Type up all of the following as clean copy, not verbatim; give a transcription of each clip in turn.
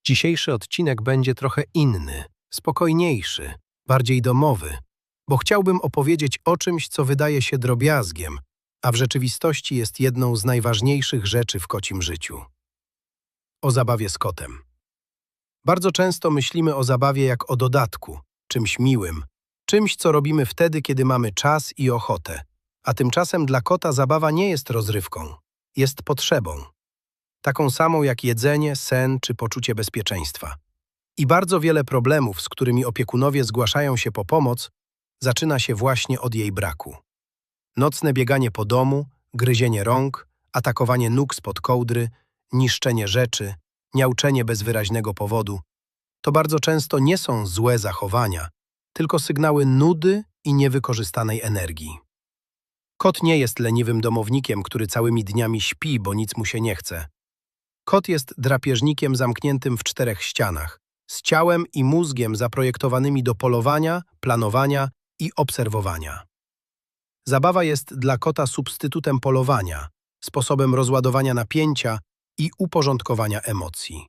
Dzisiejszy odcinek będzie trochę inny, spokojniejszy, bardziej domowy, bo chciałbym opowiedzieć o czymś, co wydaje się drobiazgiem, a w rzeczywistości jest jedną z najważniejszych rzeczy w kocim życiu. O zabawie z kotem. Bardzo często myślimy o zabawie jak o dodatku, czymś miłym, czymś, co robimy wtedy, kiedy mamy czas i ochotę, a tymczasem dla kota zabawa nie jest rozrywką, jest potrzebą. Taką samą jak jedzenie, sen czy poczucie bezpieczeństwa. I bardzo wiele problemów, z którymi opiekunowie zgłaszają się po pomoc, zaczyna się właśnie od jej braku. Nocne bieganie po domu, gryzienie rąk, atakowanie nóg spod kołdry, niszczenie rzeczy, niauczenie bez wyraźnego powodu. To bardzo często nie są złe zachowania, tylko sygnały nudy i niewykorzystanej energii. Kot nie jest leniwym domownikiem, który całymi dniami śpi, bo nic mu się nie chce. Kot jest drapieżnikiem zamkniętym w 4 ścianach, z ciałem i mózgiem zaprojektowanymi do polowania, planowania i obserwowania. Zabawa jest dla kota substytutem polowania, sposobem rozładowania napięcia i uporządkowania emocji.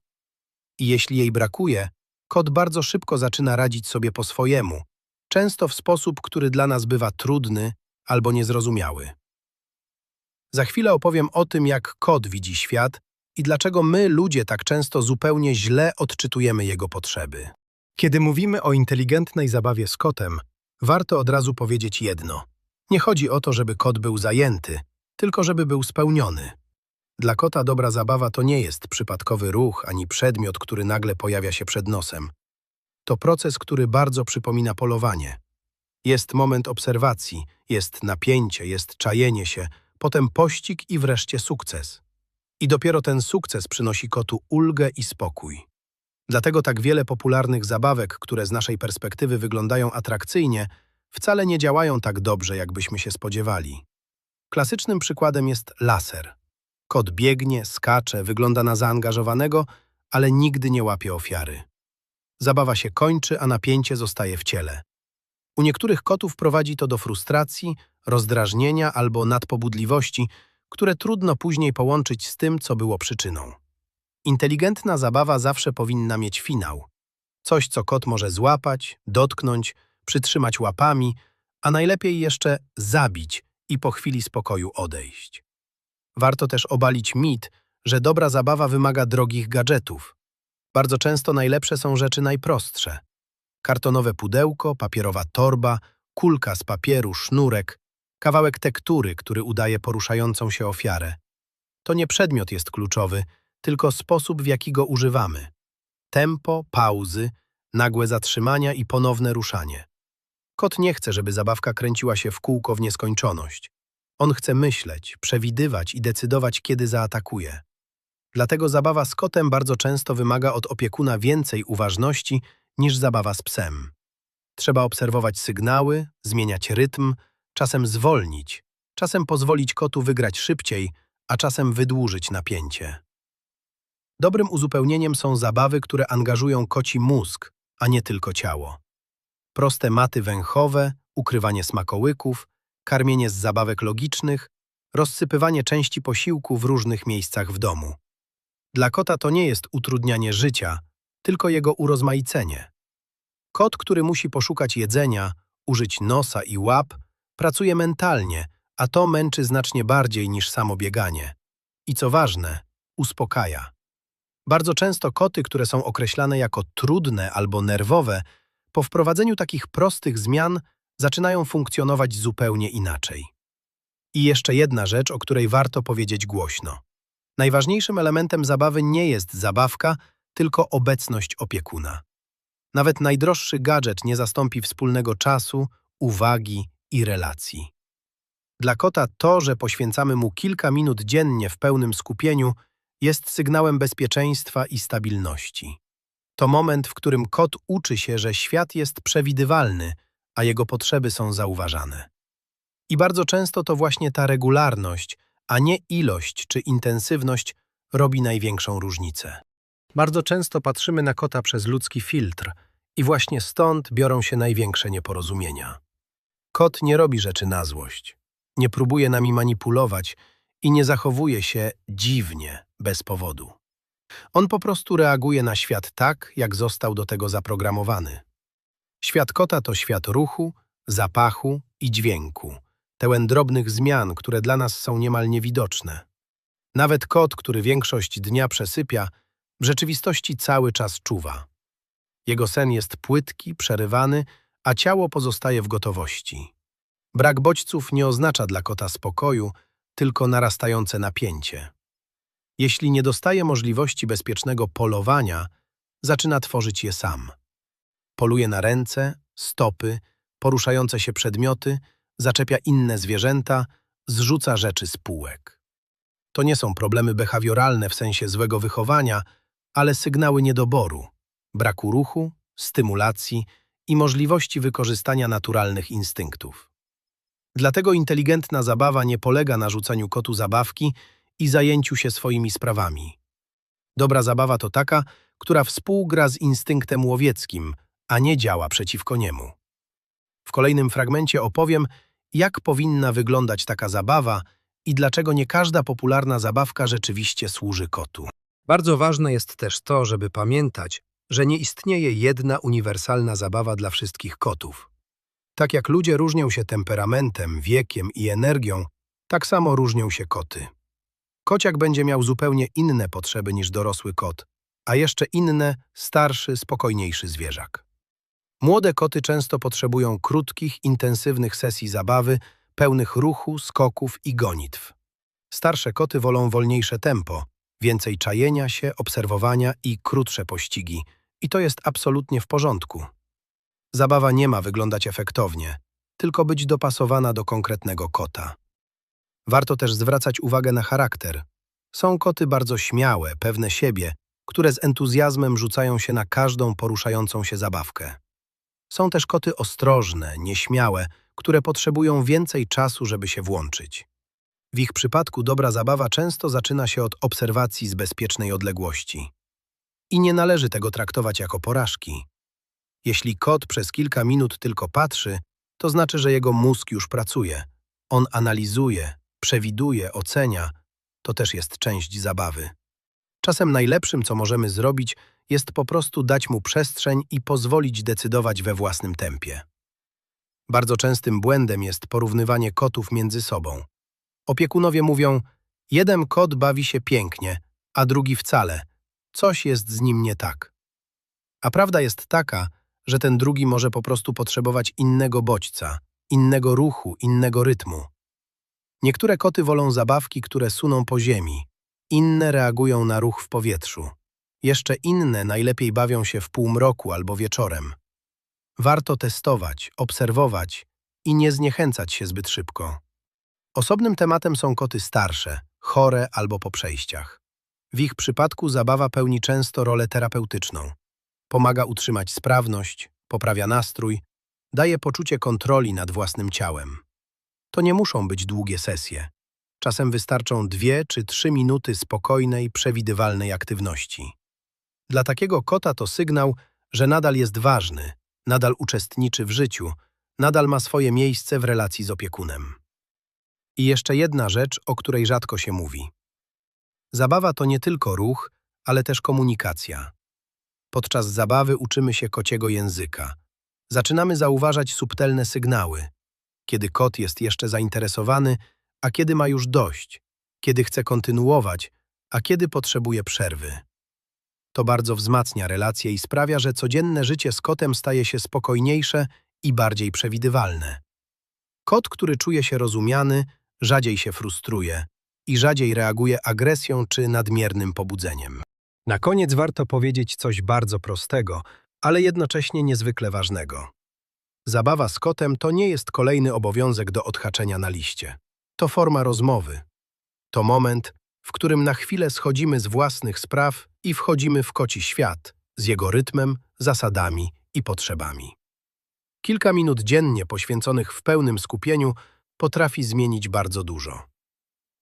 I jeśli jej brakuje, kot bardzo szybko zaczyna radzić sobie po swojemu, często w sposób, który dla nas bywa trudny albo niezrozumiały. Za chwilę opowiem o tym, jak kot widzi świat i dlaczego my, ludzie, tak często zupełnie źle odczytujemy jego potrzeby. Kiedy mówimy o inteligentnej zabawie z kotem, warto od razu powiedzieć jedno. Nie chodzi o to, żeby kot był zajęty, tylko żeby był spełniony. Dla kota dobra zabawa to nie jest przypadkowy ruch ani przedmiot, który nagle pojawia się przed nosem. To proces, który bardzo przypomina polowanie. Jest moment obserwacji, jest napięcie, jest czajenie się, potem pościg i wreszcie sukces. I dopiero ten sukces przynosi kotu ulgę i spokój. Dlatego tak wiele popularnych zabawek, które z naszej perspektywy wyglądają atrakcyjnie, wcale nie działają tak dobrze, jakbyśmy się spodziewali. Klasycznym przykładem jest laser. Kot biegnie, skacze, wygląda na zaangażowanego, ale nigdy nie łapie ofiary. Zabawa się kończy, a napięcie zostaje w ciele. U niektórych kotów prowadzi to do frustracji, rozdrażnienia albo nadpobudliwości, które trudno później połączyć z tym, co było przyczyną. Inteligentna zabawa zawsze powinna mieć finał. Coś, co kot może złapać, dotknąć, przytrzymać łapami, a najlepiej jeszcze zabić i po chwili spokoju odejść. Warto też obalić mit, że dobra zabawa wymaga drogich gadżetów. Bardzo często najlepsze są rzeczy najprostsze. Kartonowe pudełko, papierowa torba, kulka z papieru, sznurek, kawałek tektury, który udaje poruszającą się ofiarę. To nie przedmiot jest kluczowy, tylko sposób, w jaki go używamy. Tempo, pauzy, nagłe zatrzymania i ponowne ruszanie. Kot nie chce, żeby zabawka kręciła się w kółko w nieskończoność. On chce myśleć, przewidywać i decydować, kiedy zaatakuje. Dlatego zabawa z kotem bardzo często wymaga od opiekuna więcej uważności niż zabawa z psem. Trzeba obserwować sygnały, zmieniać rytm, czasem zwolnić, czasem pozwolić kotu wygrać szybciej, a czasem wydłużyć napięcie. Dobrym uzupełnieniem są zabawy, które angażują koci mózg, a nie tylko ciało. Proste maty węchowe, ukrywanie smakołyków, karmienie z zabawek logicznych, rozsypywanie części posiłku w różnych miejscach w domu. Dla kota to nie jest utrudnianie życia, tylko jego urozmaicenie. Kot, który musi poszukać jedzenia, użyć nosa i łap, pracuje mentalnie, a to męczy znacznie bardziej niż samo bieganie. I co ważne, uspokaja. Bardzo często koty, które są określane jako trudne albo nerwowe, po wprowadzeniu takich prostych zmian zaczynają funkcjonować zupełnie inaczej. I jeszcze jedna rzecz, o której warto powiedzieć głośno. Najważniejszym elementem zabawy nie jest zabawka, tylko obecność opiekuna. Nawet najdroższy gadżet nie zastąpi wspólnego czasu, uwagi i relacji. Dla kota to, że poświęcamy mu kilka minut dziennie w pełnym skupieniu, jest sygnałem bezpieczeństwa i stabilności. To moment, w którym kot uczy się, że świat jest przewidywalny, a jego potrzeby są zauważane. I bardzo często to właśnie ta regularność, a nie ilość czy intensywność, robi największą różnicę. Bardzo często patrzymy na kota przez ludzki filtr i właśnie stąd biorą się największe nieporozumienia. Kot nie robi rzeczy na złość, nie próbuje nami manipulować i nie zachowuje się dziwnie, bez powodu. On po prostu reaguje na świat tak, jak został do tego zaprogramowany. Świat kota to świat ruchu, zapachu i dźwięku, pełen drobnych zmian, które dla nas są niemal niewidoczne. Nawet kot, który większość dnia przesypia, w rzeczywistości cały czas czuwa. Jego sen jest płytki, przerywany, a ciało pozostaje w gotowości. Brak bodźców nie oznacza dla kota spokoju, tylko narastające napięcie. Jeśli nie dostaje możliwości bezpiecznego polowania, zaczyna tworzyć je sam. Poluje na ręce, stopy, poruszające się przedmioty, zaczepia inne zwierzęta, zrzuca rzeczy z półek. To nie są problemy behawioralne w sensie złego wychowania, ale sygnały niedoboru, braku ruchu, stymulacji i możliwości wykorzystania naturalnych instynktów. Dlatego inteligentna zabawa nie polega na rzucaniu kotu zabawki i zajęciu się swoimi sprawami. Dobra zabawa to taka, która współgra z instynktem łowieckim, a nie działa przeciwko niemu. W kolejnym fragmencie opowiem, jak powinna wyglądać taka zabawa i dlaczego nie każda popularna zabawka rzeczywiście służy kotu. Bardzo ważne jest też to, żeby pamiętać, że nie istnieje jedna uniwersalna zabawa dla wszystkich kotów. Tak jak ludzie różnią się temperamentem, wiekiem i energią, tak samo różnią się koty. Kociak będzie miał zupełnie inne potrzeby niż dorosły kot, a jeszcze inne, starszy, spokojniejszy zwierzak. Młode koty często potrzebują krótkich, intensywnych sesji zabawy, pełnych ruchu, skoków i gonitw. Starsze koty wolą wolniejsze tempo, więcej czajenia się, obserwowania i krótsze pościgi. I to jest absolutnie w porządku. Zabawa nie ma wyglądać efektownie, tylko być dopasowana do konkretnego kota. Warto też zwracać uwagę na charakter. Są koty bardzo śmiałe, pewne siebie, które z entuzjazmem rzucają się na każdą poruszającą się zabawkę. Są też koty ostrożne, nieśmiałe, które potrzebują więcej czasu, żeby się włączyć. W ich przypadku dobra zabawa często zaczyna się od obserwacji z bezpiecznej odległości. I nie należy tego traktować jako porażki. Jeśli kot przez kilka minut tylko patrzy, to znaczy, że jego mózg już pracuje. On analizuje, przewiduje, ocenia. To też jest część zabawy. Czasem najlepszym, co możemy zrobić, jest po prostu dać mu przestrzeń i pozwolić decydować we własnym tempie. Bardzo częstym błędem jest porównywanie kotów między sobą. Opiekunowie mówią, jeden kot bawi się pięknie, a drugi wcale. Coś jest z nim nie tak. A prawda jest taka, że ten drugi może po prostu potrzebować innego bodźca, innego ruchu, innego rytmu. Niektóre koty wolą zabawki, które suną po ziemi, inne reagują na ruch w powietrzu. Jeszcze inne najlepiej bawią się w półmroku albo wieczorem. Warto testować, obserwować i nie zniechęcać się zbyt szybko. Osobnym tematem są koty starsze, chore albo po przejściach. W ich przypadku zabawa pełni często rolę terapeutyczną. Pomaga utrzymać sprawność, poprawia nastrój, daje poczucie kontroli nad własnym ciałem. To nie muszą być długie sesje. Czasem wystarczą 2 czy 3 minuty spokojnej, przewidywalnej aktywności. Dla takiego kota to sygnał, że nadal jest ważny, nadal uczestniczy w życiu, nadal ma swoje miejsce w relacji z opiekunem. I jeszcze jedna rzecz, o której rzadko się mówi. Zabawa to nie tylko ruch, ale też komunikacja. Podczas zabawy uczymy się kociego języka. Zaczynamy zauważać subtelne sygnały. Kiedy kot jest jeszcze zainteresowany, a kiedy ma już dość. Kiedy chce kontynuować, a kiedy potrzebuje przerwy. To bardzo wzmacnia relacje i sprawia, że codzienne życie z kotem staje się spokojniejsze i bardziej przewidywalne. Kot, który czuje się rozumiany, rzadziej się frustruje i rzadziej reaguje agresją czy nadmiernym pobudzeniem. Na koniec warto powiedzieć coś bardzo prostego, ale jednocześnie niezwykle ważnego. Zabawa z kotem to nie jest kolejny obowiązek do odhaczenia na liście. To forma rozmowy. To moment, w którym na chwilę schodzimy z własnych spraw i wchodzimy w koci świat z jego rytmem, zasadami i potrzebami. Kilka minut dziennie poświęconych w pełnym skupieniu potrafi zmienić bardzo dużo.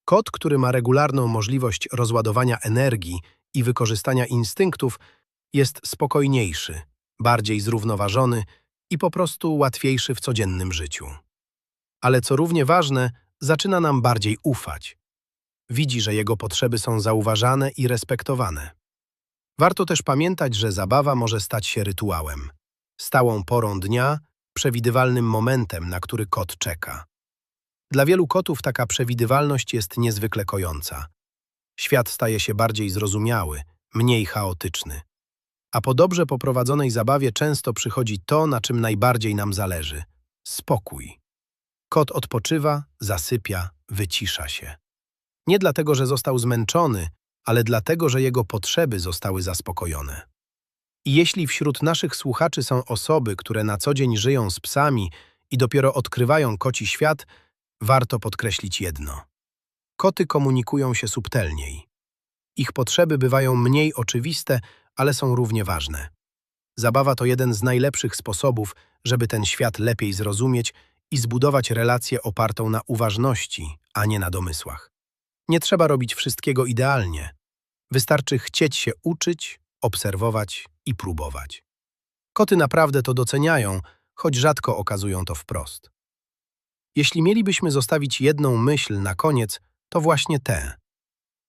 Kot, który ma regularną możliwość rozładowania energii i wykorzystania instynktów, jest spokojniejszy, bardziej zrównoważony i po prostu łatwiejszy w codziennym życiu. ale co równie ważne, zaczyna nam bardziej ufać. Widzi, że jego potrzeby są zauważane i respektowane. Warto też pamiętać, że zabawa może stać się rytuałem, stałą porą dnia, przewidywalnym momentem, na który kot czeka. Dla wielu kotów taka przewidywalność jest niezwykle kojąca. Świat staje się bardziej zrozumiały, mniej chaotyczny. A po dobrze poprowadzonej zabawie często przychodzi to, na czym najbardziej nam zależy – spokój. Kot odpoczywa, zasypia, wycisza się. Nie dlatego, że został zmęczony, ale dlatego, że jego potrzeby zostały zaspokojone. I jeśli wśród naszych słuchaczy są osoby, które na co dzień żyją z psami i dopiero odkrywają koci świat, warto podkreślić jedno. Koty komunikują się subtelniej. Ich potrzeby bywają mniej oczywiste, ale są równie ważne. Zabawa to jeden z najlepszych sposobów, żeby ten świat lepiej zrozumieć i zbudować relację opartą na uważności, a nie na domysłach. Nie trzeba robić wszystkiego idealnie. Wystarczy chcieć się uczyć, obserwować i próbować. Koty naprawdę to doceniają, choć rzadko okazują to wprost. Jeśli mielibyśmy zostawić jedną myśl na koniec, to właśnie tę.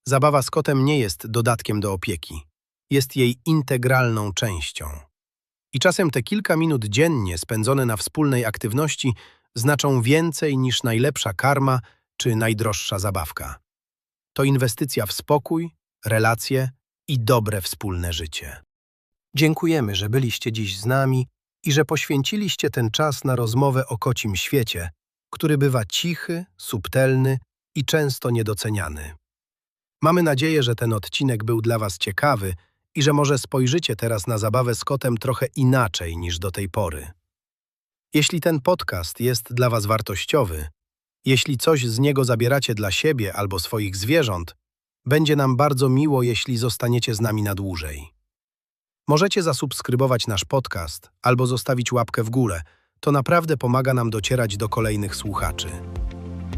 Zabawa z kotem nie jest dodatkiem do opieki. Jest jej integralną częścią. I czasem te kilka minut dziennie spędzone na wspólnej aktywności znaczą więcej niż najlepsza karma czy najdroższa zabawka. To inwestycja w spokój, relacje i dobre wspólne życie. Dziękujemy, że byliście dziś z nami i że poświęciliście ten czas na rozmowę o kocim świecie, który bywa cichy, subtelny i często niedoceniany. Mamy nadzieję, że ten odcinek był dla Was ciekawy i że może spojrzycie teraz na zabawę z kotem trochę inaczej niż do tej pory. Jeśli ten podcast jest dla Was wartościowy, jeśli coś z niego zabieracie dla siebie albo swoich zwierząt, będzie nam bardzo miło, jeśli zostaniecie z nami na dłużej. Możecie zasubskrybować nasz podcast albo zostawić łapkę w górę. To naprawdę pomaga nam docierać do kolejnych słuchaczy.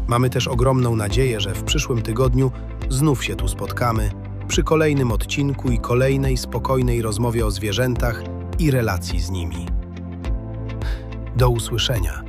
Mamy też ogromną nadzieję, że w przyszłym tygodniu znów się tu spotkamy przy kolejnym odcinku i kolejnej spokojnej rozmowie o zwierzętach i relacji z nimi. Do usłyszenia.